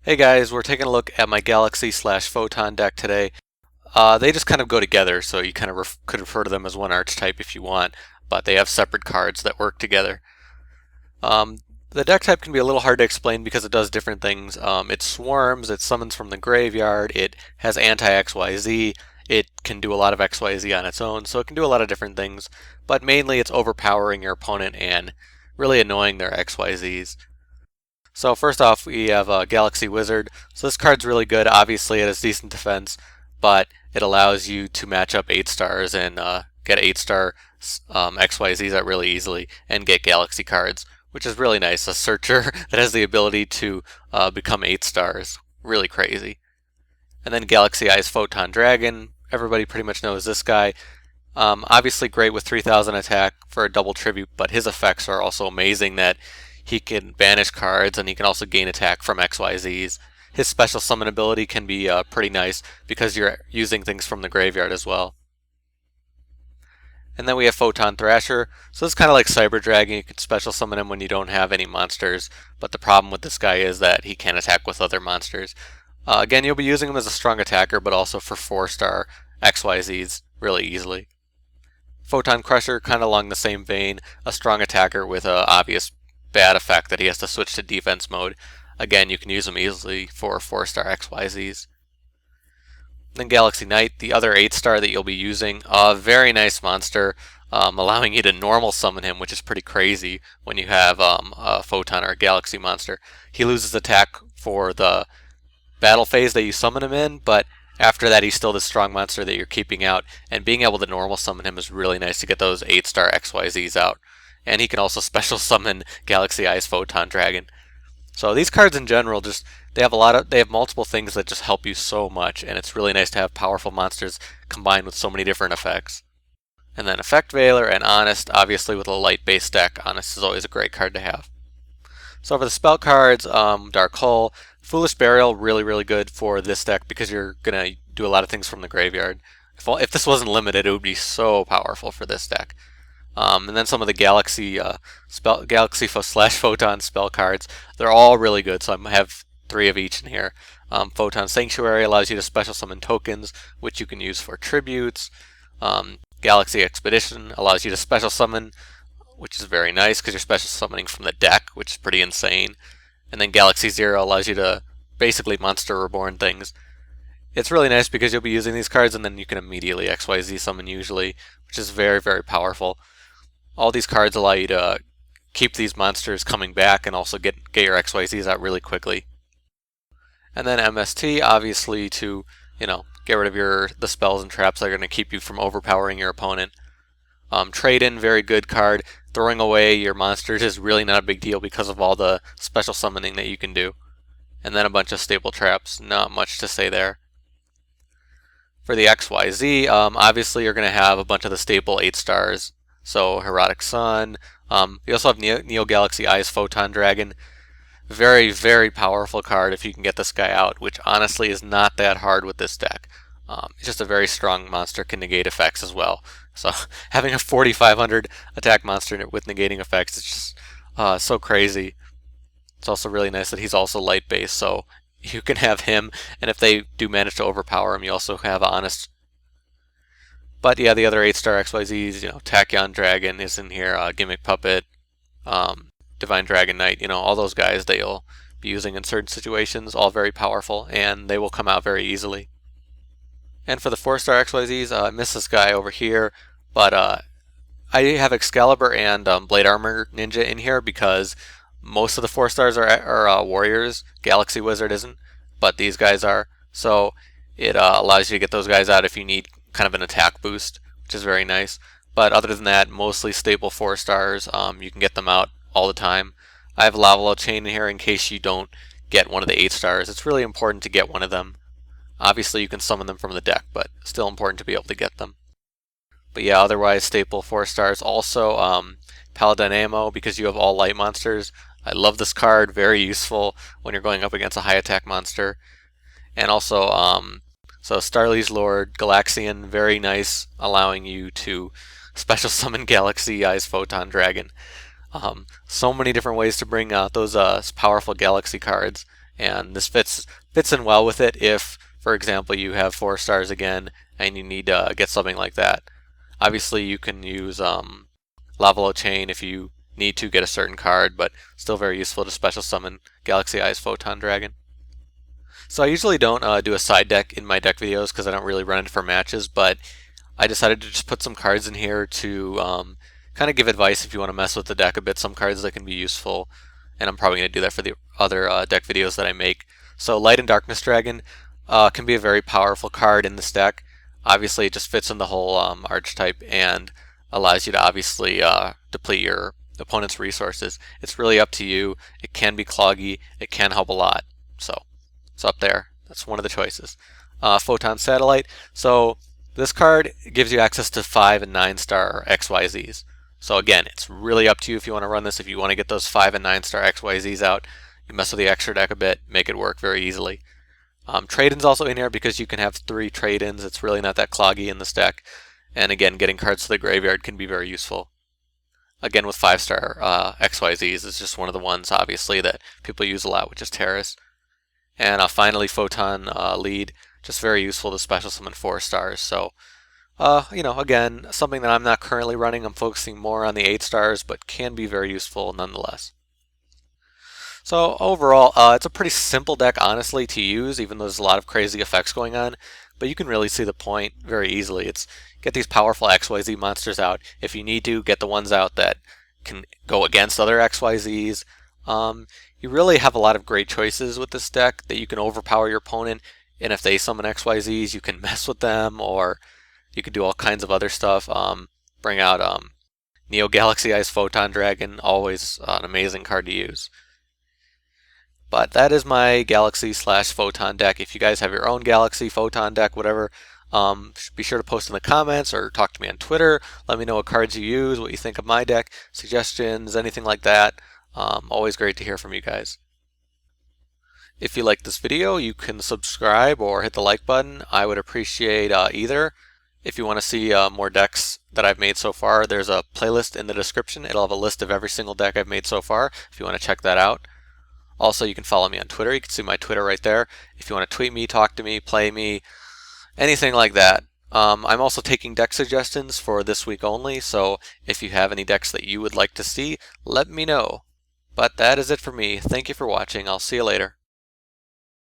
Hey guys, we're taking a look at my Galaxy/Photon deck today. They just kind of go together, so you kind of could refer to them as one archetype if you want, but they have separate cards that work together. Um, the deck type can be a little hard to explain because it does different things. It swarms, it summons from the graveyard, it has anti-XYZ, it can do a lot of XYZ on its own, so it can do a lot of different things, but mainly it's overpowering your opponent and really annoying their XYZs. So first off, we have a Galaxy Wizard. So this card's really good. Obviously, it has decent defense, but it allows you to match up 8 stars and get 8-star XYZs out really easily and get Galaxy cards, which is really nice. A searcher that has the ability to become 8 stars. Really crazy. And then Galaxy Eyes Photon Dragon. Everybody pretty much knows this guy. Obviously great with 3000 attack for a double tribute, but his effects are also amazing that he can banish cards and he can also gain attack from XYZs. His special summon ability can be pretty nice because you're using things from the graveyard as well. And then we have Photon Thrasher. So this is kind of like Cyber Dragon. You can special summon him when you don't have any monsters, but the problem with this guy is that he can attack with other monsters. Again, you'll be using him as a strong attacker, but also for 4-star XYZs really easily. Photon Crusher, kind of along the same vein, a strong attacker with an obvious bad effect that he has to switch to defense mode. Again, you can use him easily for 4-star XYZs. Then Galaxy Knight, the other 8-star that you'll be using, a very nice monster, allowing you to normal summon him, which is pretty crazy when you have a Photon or a Galaxy monster. He loses attack for the battle phase that you summon him in, but after that he's still the strong monster that you're keeping out, and being able to normal summon him is really nice to get those 8-star XYZs out. And he can also special summon Galaxy Eyes Photon Dragon. So these cards in general they have multiple things that just help you so much, and it's really nice to have powerful monsters combined with so many different effects. And then Effect Veiler and Honest, obviously with a light base deck, Honest is always a great card to have. So for the spell cards, Dark Hull, Foolish Burial, really good for this deck because you're gonna do a lot of things from the graveyard. If this wasn't limited, it would be so powerful for this deck. And then some of the Galaxy/Photon spell cards, they're all really good, so I have 3 of each in here. Photon Sanctuary allows you to special summon tokens, which you can use for tributes. Galaxy Expedition allows you to special summon, which is very nice because you're special summoning from the deck, which is pretty insane. And then Galaxy Zero allows you to basically monster reborn things. It's really nice because you'll be using these cards and then you can immediately XYZ summon usually, which is very powerful. All these cards allow you to keep these monsters coming back and also get your XYZs out really quickly. And then MST, obviously to, get rid of the spells and traps that are going to keep you from overpowering your opponent. Trade-in, very good card. Throwing away your monsters is really not a big deal because of all the special summoning that you can do. And then a bunch of stable traps, not much to say there. For the XYZ, obviously you're going to have a bunch of the staple 8 stars. So Hieratic Sun. You also have Neo Galaxy Eyes Photon Dragon. Very powerful card if you can get this guy out, which honestly is not that hard with this deck. It's just a very strong monster, can negate effects as well. So having a 4500 attack monster with negating effects is just so crazy. It's also really nice that he's also light based, so you can have him, and if they do manage to overpower him, you also have Honest. But yeah, the other 8-star XYZs, Tachyon Dragon is in here, Gimmick Puppet, Divine Dragon Knight, all those guys that you'll be using in certain situations, all very powerful, and they will come out very easily. And for the 4-star XYZs, I miss this guy over here, but I have Excalibur and Blade Armor Ninja in here because most of the 4-stars are warriors. Galaxy Wizard isn't, but these guys are. So it allows you to get those guys out if you need kind of an attack boost, which is very nice. But other than that, mostly stable 4 stars. You can get them out all the time. I have Lavalval Chain in here in case you don't get one of the 8 stars. It's really important to get one of them. Obviously you can summon them from the deck, but still important to be able to get them. But yeah, otherwise staple 4 stars. Also Paladynamo, because you have all light monsters. I love this card, very useful when you're going up against a high attack monster. And also so Starliege Lord, Galaxion, very nice, allowing you to special summon Galaxy Eyes Photon Dragon. So many different ways to bring out those powerful Galaxy cards, and this fits in well with it if, for example, you have 4 stars again and you need to get something like that. Obviously, you can use Lavalval Chain if you need to get a certain card, but still very useful to special summon Galaxy Eyes Photon Dragon. So I usually don't do a side deck in my deck videos because I don't really run it for matches, but I decided to just put some cards in here to kind of give advice if you want to mess with the deck a bit, some cards that can be useful, and I'm probably going to do that for the other deck videos that I make. So Light and Darkness Dragon can be a very powerful card in this deck. Obviously it just fits in the whole archetype and allows you to obviously deplete your opponent's resources. It's really up to you. It can be cloggy, it can help a lot, so it's up there. That's one of the choices. Photon Satellite. So this card gives you access to 5 and 9 star XYZs. So again, it's really up to you if you want to run this. If you want to get those 5 and 9 star XYZs out, you mess with the extra deck a bit, make it work very easily. Trade-ins also in here because you can have 3 trade-ins. It's really not that cloggy in this deck. And again, getting cards to the graveyard can be very useful. Again, with 5 star XYZs is just one of the ones, obviously, that people use a lot, which is Tiras. And finally, Photon Lead, just very useful to special summon 4 stars. So, again, something that I'm not currently running. I'm focusing more on the 8 stars, but can be very useful nonetheless. So overall, it's a pretty simple deck, honestly, to use, even though there's a lot of crazy effects going on. But you can really see the point very easily. It's get these powerful XYZ monsters out. If you need to, get the ones out that can go against other XYZs. You really have a lot of great choices with this deck that you can overpower your opponent. And if they summon XYZs, you can mess with them, or you can do all kinds of other stuff. Bring out Neo Galaxy Eyes Photon Dragon, always an amazing card to use. But that is my Galaxy/Photon deck. If you guys have your own Galaxy, Photon deck, whatever, be sure to post in the comments or talk to me on Twitter. Let me know what cards you use, what you think of my deck, suggestions, anything like that. Always great to hear from you guys. If you like this video, you can subscribe or hit the like button. I would appreciate either. If you want to see more decks that I've made so far, there's a playlist in the description. It'll have a list of every single deck I've made so far if you want to check that out. Also, you can follow me on Twitter. You can see my Twitter right there. If you want to tweet me, talk to me, play me, anything like that. I'm also taking deck suggestions for this week only, so if you have any decks that you would like to see, let me know. But that is it for me. Thank you for watching. I'll see you later.